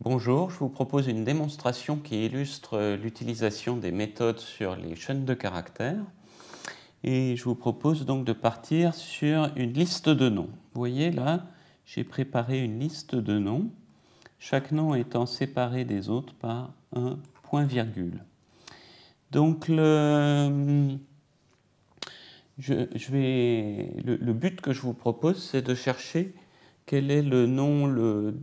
Bonjour, je vous propose une démonstration qui illustre l'utilisation des méthodes sur les chaînes de caractères. Et je vous propose donc de partir sur une liste de noms. Vous voyez là, j'ai préparé une liste de noms, chaque nom étant séparé des autres par un point-virgule. Donc le but que je vous propose, c'est de chercher quel est le nom le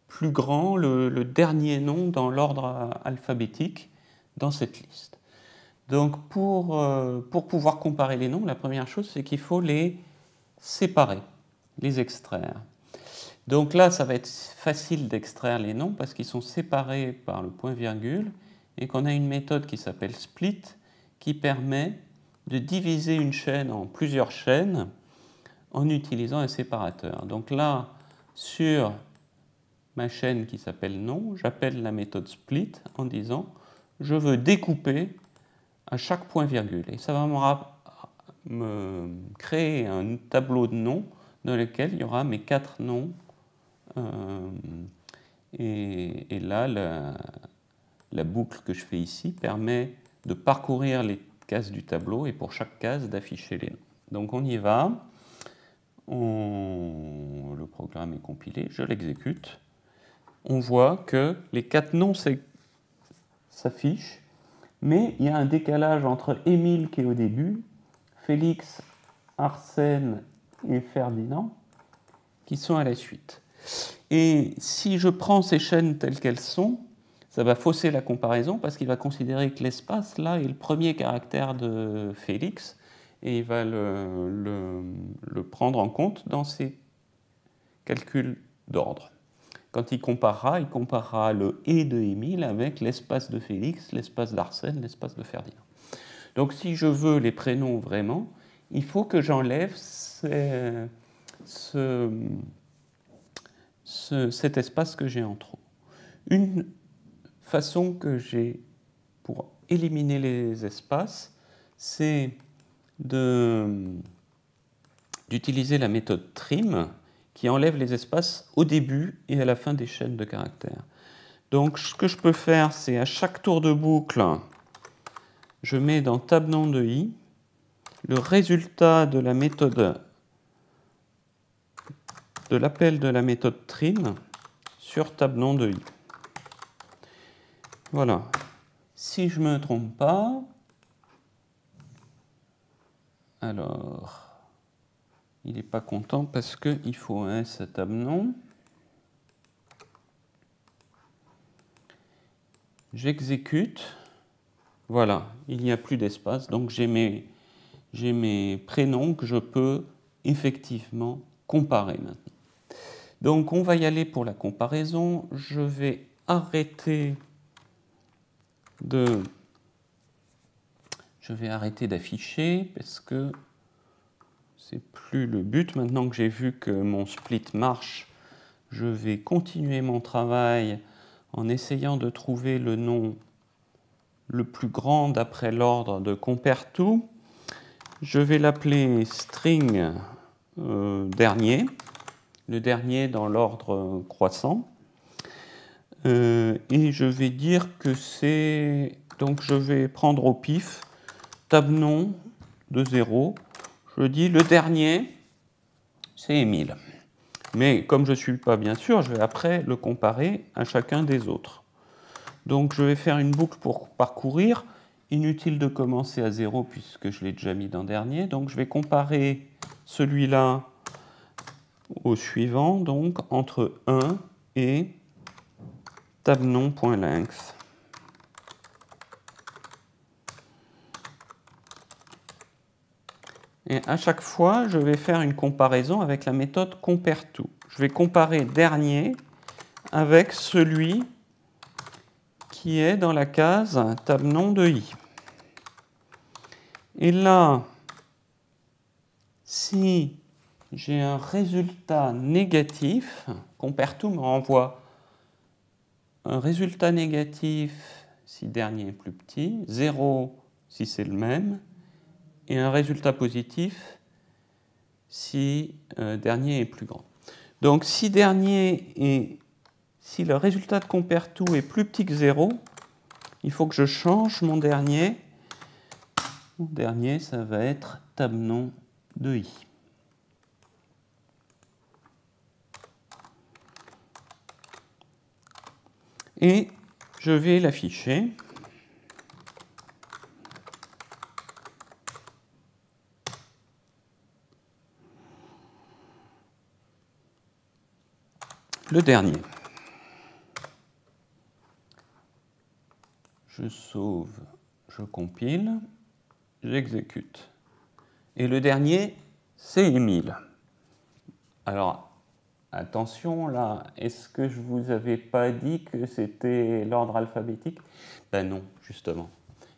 plus grand, le dernier nom dans l'ordre alphabétique dans cette liste. Donc pour pouvoir comparer les noms, la première chose, c'est qu'il faut les séparer, les extraire. Donc là, ça va être facile d'extraire les noms parce qu'ils sont séparés par le point-virgule et qu'on a une méthode qui s'appelle split qui permet de diviser une chaîne en plusieurs chaînes en utilisant un séparateur. Donc là, sur ma chaîne qui s'appelle nom, j'appelle la méthode split en disant je veux découper à chaque point-virgule. Et ça va me créer un tableau de noms dans lequel il y aura mes 4 noms. Et là, la boucle que je fais ici permet de parcourir les cases du tableau et pour chaque case d'afficher les noms. Donc on y va. Le programme est compilé, je l'exécute. On voit que les 4 noms s'affichent, mais il y a un décalage entre Émile qui est au début, Félix, Arsène et Ferdinand qui sont à la suite. Et si je prends ces chaînes telles qu'elles sont, ça va fausser la comparaison parce qu'il va considérer que l'espace là est le premier caractère de Félix et il va le prendre en compte dans ses calculs d'ordre. Quand il comparera le « et » de Émile avec l'espace de Félix, l'espace d'Arsène, l'espace de Ferdinand. Donc si je veux les prénoms vraiment, il faut que j'enlève cet espace que j'ai en trop. Une façon que j'ai pour éliminer les espaces, c'est d'utiliser la méthode trim, qui enlève les espaces au début et à la fin des chaînes de caractères. Donc ce que je peux faire, c'est à chaque tour de boucle, je mets dans table nom de i le résultat de la méthode, de l'appel de la méthode trim sur table nom de i. Voilà. Si je ne me trompe pas, alors il n'est pas content parce qu'il faut un S à table nom. J'exécute. Voilà, il n'y a plus d'espace, donc j'ai mes prénoms que je peux effectivement comparer maintenant. Donc on va y aller pour la comparaison. Je vais arrêter d'afficher parce que c'est plus le but. Maintenant que j'ai vu que mon split marche, je vais continuer mon travail en essayant de trouver le nom le plus grand d'après l'ordre de CompareTo. Je vais l'appeler string dernier, le dernier dans l'ordre croissant. Et je vais dire que c'est... Donc je vais prendre au pif table nom de 0. Je dis le dernier, c'est Émile. Mais comme je ne suis pas bien sûr, je vais après le comparer à chacun des autres. Donc je vais faire une boucle pour parcourir. Inutile de commencer à 0 puisque je l'ai déjà mis dans dernier. Donc je vais comparer celui-là au suivant, donc entre 1 et table nom.length. Et à chaque fois, je vais faire une comparaison avec la méthode CompareTo. Je vais comparer dernier avec celui qui est dans la case table nom de i. Et là, si j'ai un résultat négatif, CompareTo me renvoie un résultat négatif si dernier est plus petit, 0 si c'est le même, et un résultat positif si dernier est plus grand. Donc si dernier est si le résultat de compare_to est plus petit que 0, il faut que je change mon dernier. Mon dernier, ça va être table nom de i. Et je vais l'afficher. Le dernier. Je sauve, je compile, j'exécute. Et le dernier, c'est Émile. Alors, attention là, est-ce que je ne vous avais pas dit que c'était l'ordre alphabétique? Ben non, justement.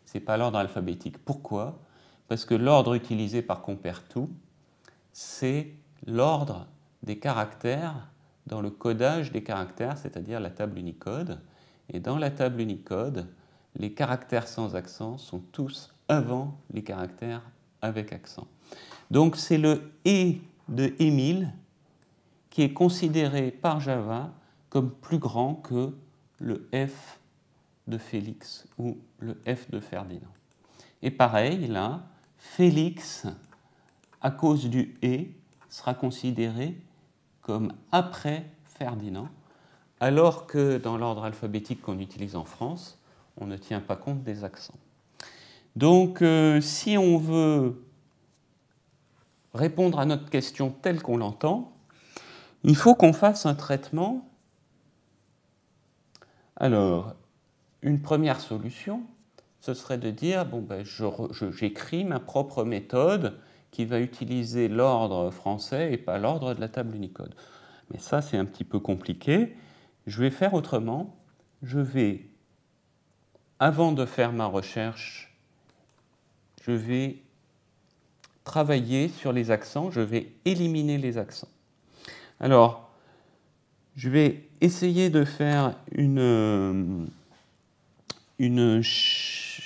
Ce n'est pas l'ordre alphabétique. Pourquoi? Parce que l'ordre utilisé par compare_to, c'est l'ordre des caractères dans le codage des caractères, c'est-à-dire la table Unicode. Et dans la table Unicode, les caractères sans accent sont tous avant les caractères avec accent. Donc c'est le « et » de Émile qui est considéré par Java comme plus grand que le F de Félix ou le F de Ferdinand. Et pareil, là, Félix, à cause du « et », sera considéré comme après Ferdinand, alors que dans l'ordre alphabétique qu'on utilise en France, on ne tient pas compte des accents. Donc, si on veut répondre à notre question telle qu'on l'entend, il faut qu'on fasse un traitement. Alors, une première solution, ce serait de dire, bon, ben, j'écris ma propre méthode qui va utiliser l'ordre français et pas l'ordre de la table Unicode. Mais ça, c'est un petit peu compliqué. Je vais faire autrement. Je vais, avant de faire ma recherche, je vais travailler sur les accents. Je vais éliminer les accents. Alors, je vais essayer de faire une chaîne.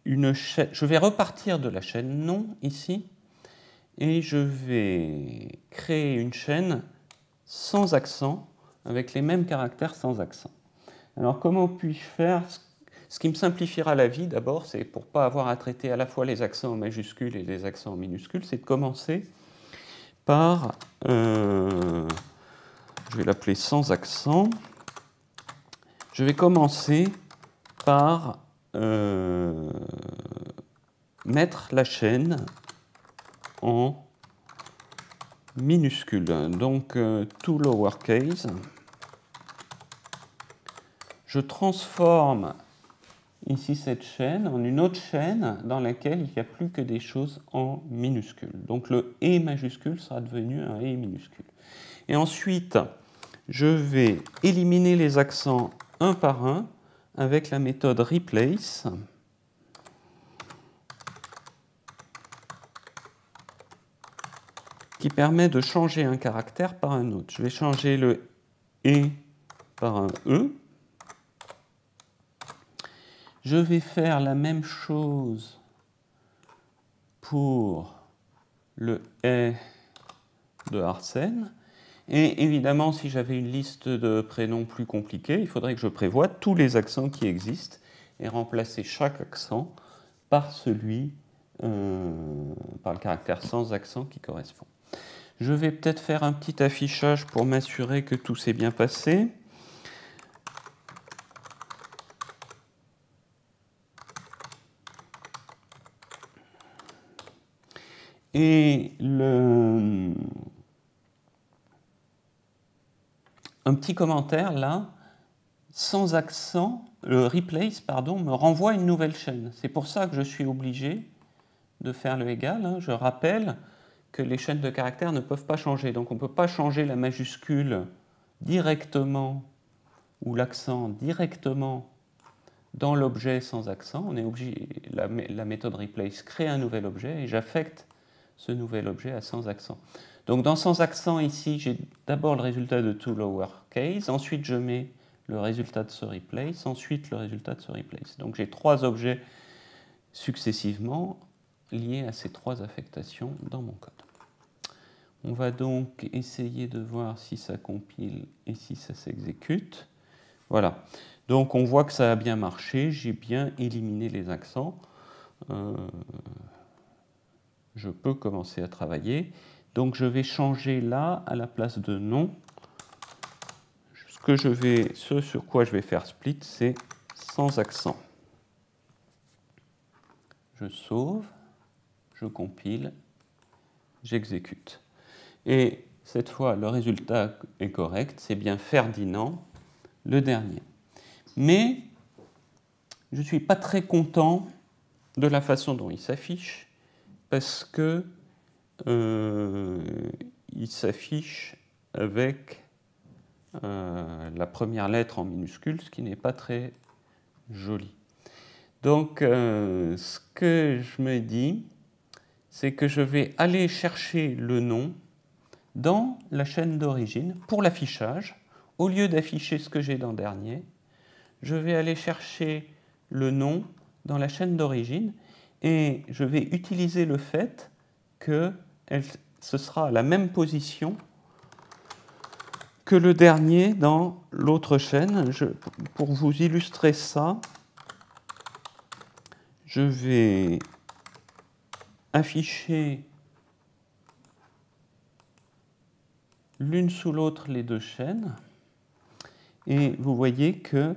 Je vais repartir de la chaîne nom ici et je vais créer une chaîne sans accent avec les mêmes caractères sans accent. Alors comment puis-je faire? Ce qui me simplifiera la vie d'abord, c'est pour ne pas avoir à traiter à la fois les accents en majuscules et les accents en minuscules, c'est de commencer par, je vais l'appeler sans accent. Je vais commencer par mettre la chaîne en minuscule. Donc, to lowercase. Je transforme ici cette chaîne en une autre chaîne dans laquelle il n'y a plus que des choses en minuscule. Donc, le « et » majuscule sera devenu un « et » minuscule. Et ensuite, je vais éliminer les accents un par un avec la méthode replace. Qui permet de changer un caractère par un autre. Je vais changer le « et » par un « e ». Je vais faire la même chose pour le « est » de Arsène. Et évidemment, si j'avais une liste de prénoms plus compliquée, il faudrait que je prévoie tous les accents qui existent et remplacer chaque accent par celui, par le caractère sans accent qui correspond. Je vais peut-être faire un petit affichage pour m'assurer que tout s'est bien passé. Et un petit commentaire là, sans accent, le replace, pardon, me renvoie une nouvelle chaîne. C'est pour ça que je suis obligé de faire le égal. Hein. Je rappelle que les chaînes de caractères ne peuvent pas changer. Donc on ne peut pas changer la majuscule directement ou l'accent directement dans l'objet sans accent. On est obligé, la méthode replace crée un nouvel objet et j'affecte ce nouvel objet à sans accent. Donc dans sans accent ici, j'ai d'abord le résultat de to lowercase, ensuite je mets le résultat de ce replace, ensuite le résultat de ce replace. Donc j'ai trois objets successivement liés à ces trois affectations dans mon code. On va donc essayer de voir si ça compile et si ça s'exécute. Voilà. Donc on voit que ça a bien marché, j'ai bien éliminé les accents. Je peux commencer à travailler. Donc je vais changer là, à la place de nom, ce sur quoi je vais faire split, c'est sans accent. Je sauve, je compile, j'exécute. Et cette fois, le résultat est correct, c'est bien Ferdinand, le dernier. Mais je ne suis pas très content de la façon dont il s'affiche, parce que il s'affiche avec la première lettre en minuscule, ce qui n'est pas très joli. Donc, ce que je me dis, c'est que je vais aller chercher le nom dans la chaîne d'origine pour l'affichage. Au lieu d'afficher ce que j'ai dans dernier, je vais aller chercher le nom dans la chaîne d'origine et je vais utiliser le fait que ce sera à la même position que le dernier dans l'autre chaîne. Pour vous illustrer ça, je vais afficher l'une sous l'autre les deux chaînes et vous voyez que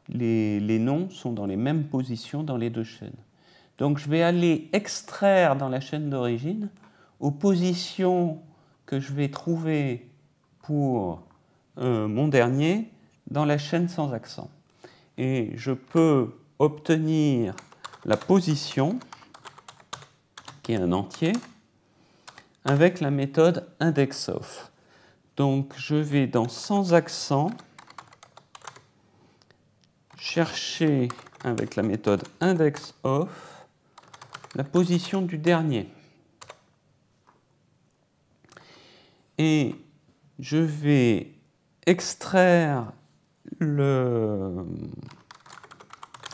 les noms sont dans les mêmes positions dans les deux chaînes. Donc je vais aller extraire dans la chaîne d'origine aux positions que je vais trouver pour mon dernier dans la chaîne sans accent. Et je peux obtenir la position, qui est un entier, avec la méthode indexOf. Donc je vais dans sans accent chercher avec la méthode indexOf la position du dernier. Et je vais extraire le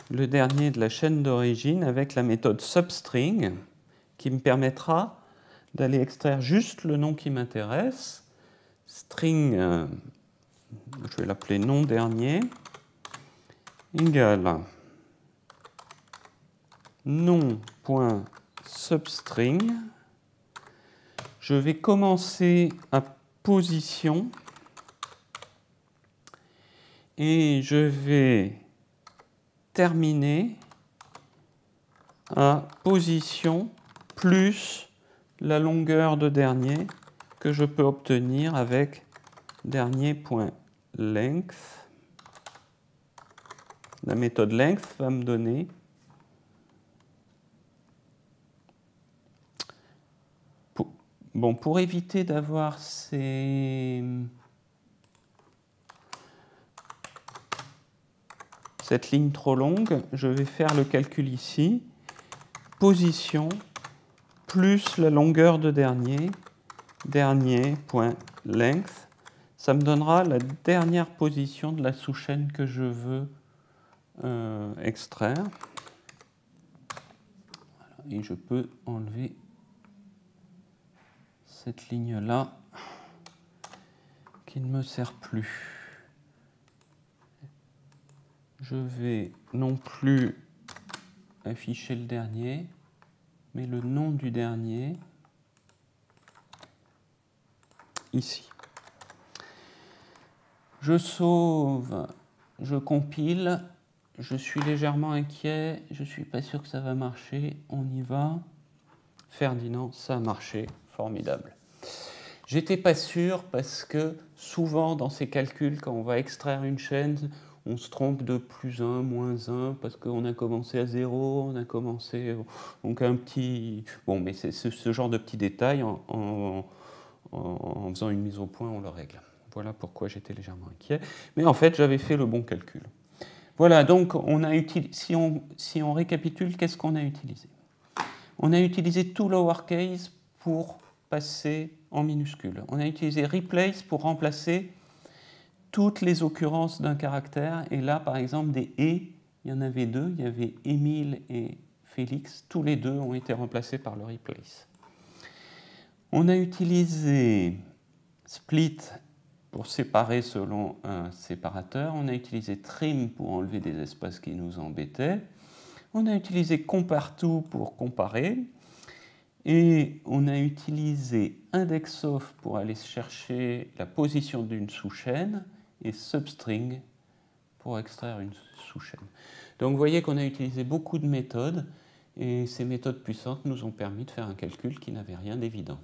dernier de la chaîne d'origine avec la méthode substring qui me permettra d'aller extraire juste le nom qui m'intéresse. String, je vais l'appeler nom dernier, égale nom.substring. Je vais commencer à position et je vais terminer à position plus la longueur de dernier que je peux obtenir avec dernier.length. La méthode length va me donner pour éviter d'avoir cette ligne trop longue, je vais faire le calcul ici. Position plus la longueur de dernier, dernier.length. Ça me donnera la dernière position de la sous-chaîne que je veux extraire. Et je peux enlever cette ligne-là qui ne me sert plus. Je vais non plus afficher le dernier, mais le nom du dernier ici. Je sauve, je compile, je suis légèrement inquiet, je ne suis pas sûr que ça va marcher, on y va. Ferdinand, ça a marché, formidable. J'étais pas sûr parce que souvent dans ces calculs, quand on va extraire une chaîne, on se trompe de plus 1, moins 1, parce qu'on a commencé à 0, on a commencé... Donc un petit... Bon, mais c'est ce genre de petits détails, en faisant une mise au point, on le règle. Voilà pourquoi j'étais légèrement inquiet. Mais en fait, j'avais fait le bon calcul. Voilà, donc si on récapitule, qu'est-ce qu'on a utilisé? On a utilisé tout lowercase pour passer en minuscule. On a utilisé replace pour remplacer toutes les occurrences d'un caractère. Et là, par exemple, des « et », il y en avait deux. Il y avait Émile et Félix. Tous les deux ont été remplacés par le replace. On a utilisé split pour séparer selon un séparateur. On a utilisé trim pour enlever des espaces qui nous embêtaient. On a utilisé compare-to pour comparer. Et on a utilisé index-of pour aller chercher la position d'une sous-chaîne et substring pour extraire une sous-chaîne. Donc vous voyez qu'on a utilisé beaucoup de méthodes et ces méthodes puissantes nous ont permis de faire un calcul qui n'avait rien d'évident.